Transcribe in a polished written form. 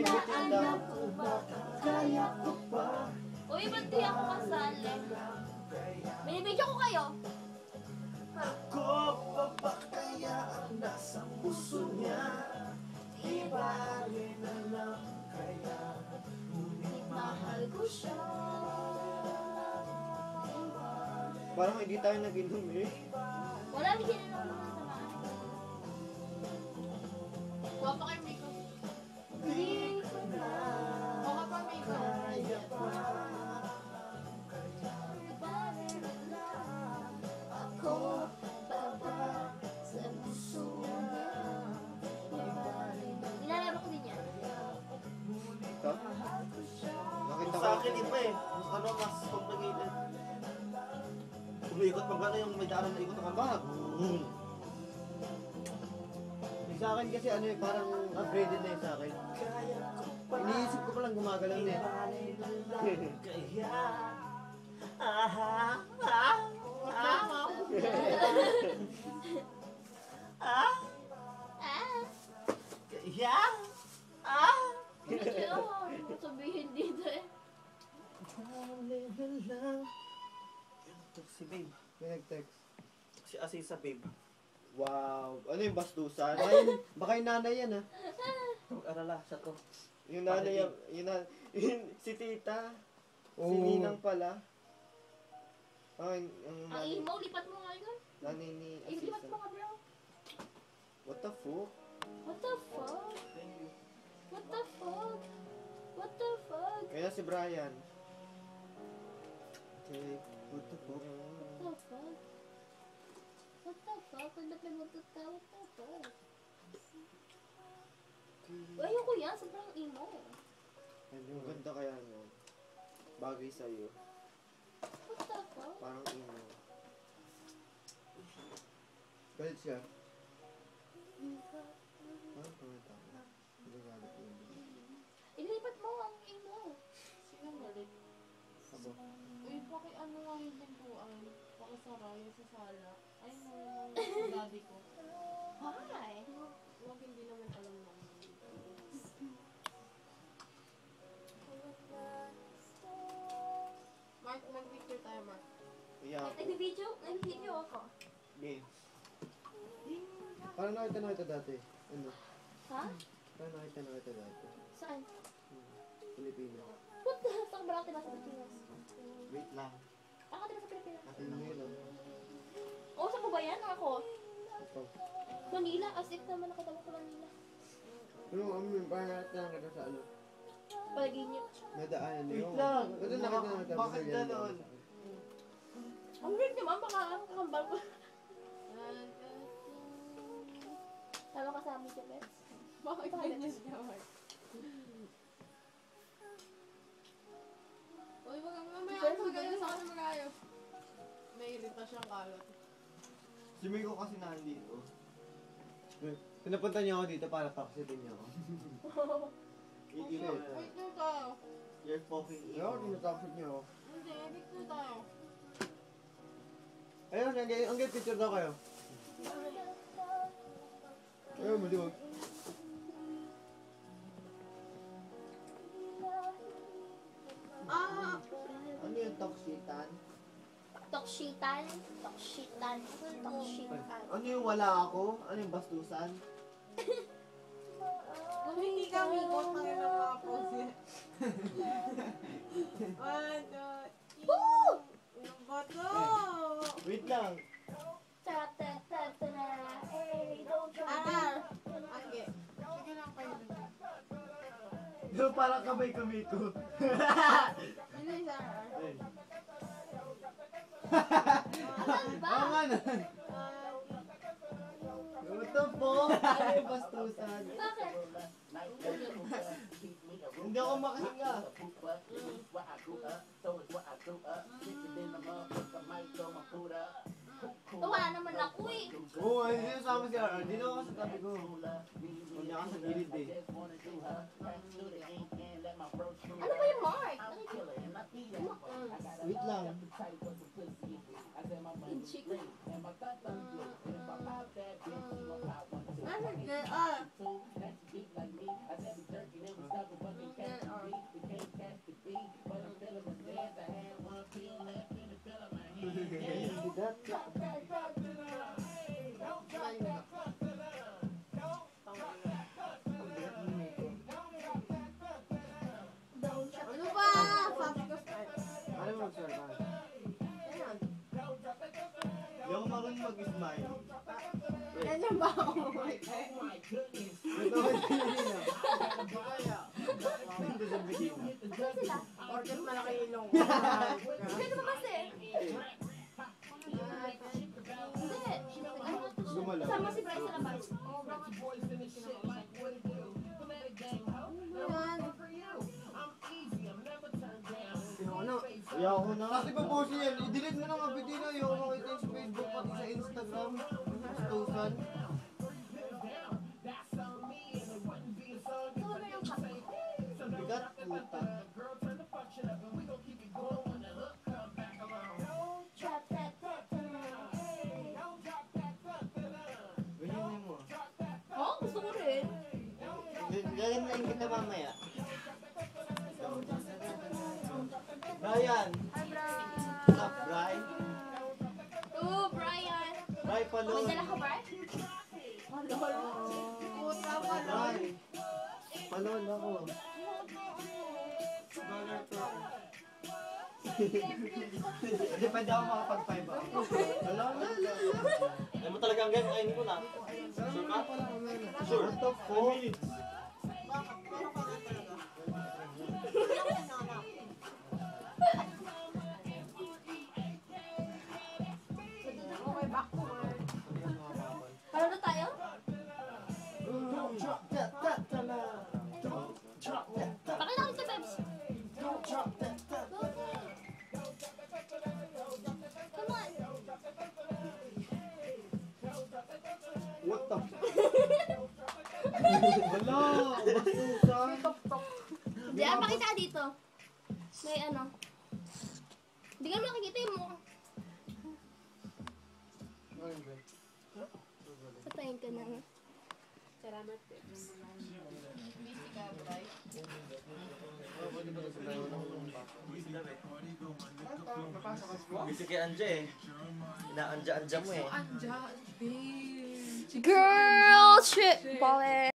bitin daw. Uy, ba't di ako kasali? Binibidyo ko kayo. Ako pa ba kaya ang nasa puso niya? Ibali na lang kaya, ngunit mahal ko siya. Parang hindi tayo nag-inom eh. Wala, bigyan na lang naman sa mga. Huwag pa kayo makeup. Di ko na. Huwag pa makeup. Kaya pa. Ako baba sa puso niya. Nilalaro ko din yan. Ito? Nakita ko. Sa akin iba eh. Mas ano, mas complicated. Umiikot pag ano yung may daanan na ikot ang kambag. Sa akin kasi ano eh, parang upgraded na yun sa akin. Iniisip ko palang gumagalaw na eh. Kaya, aha, ah, ah, ah, Ah! kaya, ah. Medyo, ano mo sabihin dito eh. Dali na lang. Ito si babe. May nag-text. Si Asisa babe. Wow. Ano yung bastusan? Ayun, baka yung nanay yan ah. Mag-arala, siya to. Yung nanay, si tita. Si Ninang pala. Ay, ang Ang imo, lipat mo nga yun. nanay ni Ay, lipat mo Asisa. nga bro. What the fuck? What the fuck? Thank you. What the fuck? What the fuck? Kaya si Brian. Okay, what the fuck? What the fuck? What the fuck? Kung napimutot ka, what the fuck? Ayoko yan, sobrang emo. Ang ganda kaya no. Bagay sa'yo. What the fuck? Parang ino. Galit siya. Parang pangita ko. Hindi galit yun. Ilipat mo ang emo. Sino galit? Abo. Uy, paki ano nga yung pintuan. Pakisara yung sa sala. Ay, no, yung daddy ko. Hi. Huwag hindi naman alam na. Mark, mag-picture tayo, Mark. Iya ako. Nag-video ako. Game. Parang nakita dati. Ano? Ha? Parang nakita dati. Saan? Pilipino. What the hell? Saan ba natin nasa Pilipinas? Wait lang. Ako din sa Pilipinas. Ano yun ah? Oo, saan mo ba yan? Ako? Ito. Manila, as if naman nakatawag ko Manila. Ano parang nakita kita sa ano? Palaginip. Nadaanan na Wait yun. lang. Ito nakita na tapos Bakit ganyan ganon? sa akin. Ang weird naman, baka ang kakambal ko. Tama ka sa amin siya, Bets. Bakit ganyan siya, Mark? Uy, wag kang mamaya. Ano magaya sa akin magayo? May irita siyang kalat. Si Miko kasi nandito. Pinapunta niya ako dito para taksitin niya ako. Iino. Wait na tayo. You're fucking Kaya ako tinataksit niya ako. Hindi, wait na tayo. Ayun, ang get picture daw kayo. Ayun, maliwag. Ah! Ano yung toksitan? Tokshitan. Tokshitan. Tokshitan. Ano yung wala ako? Ano yung bastusan? Kung hindi ka migot, pangin ang mga pose yan. 1, 2, 3. Woo! Yung bato! Wait lang. Ta-ta-ta-ta-na. Hey, don't try. Aral! Age. Sige lang kayo. Yung parang kamay-kamay ko. Ano yung isa? Ayun. Ano ba? Oo nga nun. What the fuck? Ano yung bastusan? Bakit? Hindi ako makahinga. Wala naman ako eh. Oo, hindi nasama si Ara. Hindi na ako sa tabi ko. Huwag niya ka sa gilid eh. Ano ba yung Mark? Wait lang. Inchik. Ano? Ah! Bigat. Ang bigat mo nito. Ano ba? Sabi ko start. Ano mo mag-start ba? Ayan. Hindi ako marunong mag-smile. Ganyan ba ako? Ito ba Pilipino? Ito sa Pilipino. Ano sila? Order malaki ilong. Ano ba kasi? Hindi. Ano to siya? Gumalaw. Kasama si Bryce sa labas. Oo, bakit? Ano? Ayaw ko na. Kasi pa po siya yan. I-delete mo na nga video na. Ayaw ko makita yung sa Facebook pati sa Instagram. Postusan. Ito na yung cup. Bigat puta. Ganyan mo. Oh, gusto ko rin. Gagandahin kita mamaya. Brian. Hi, Brian. What's up, Brian? Oh, Brian. Brian May Palon. dala ka, Brian? Oh, lol. Puta pa, lol. Brian. Palon ako. Dollar to ako. Hindi pwede ako makapag-5 ako. Wala na. Ano mo talaga ang ganyan? Kainin ko na. Sure ka? Sure. What the fuck? Okay, back to work. Para na tayo? Pakita ko sa Bebs. Come on. What the Wala! Bastusan! Hindi, pakita ka dito. May ano. Hindi ka makikita yung mukha. Patayin ka na. Salamat, Peps. Busy ka, Bray. Busy kay Anja eh. Inaanja-anja mo eh. Anja, babe. Girl trip, ballet.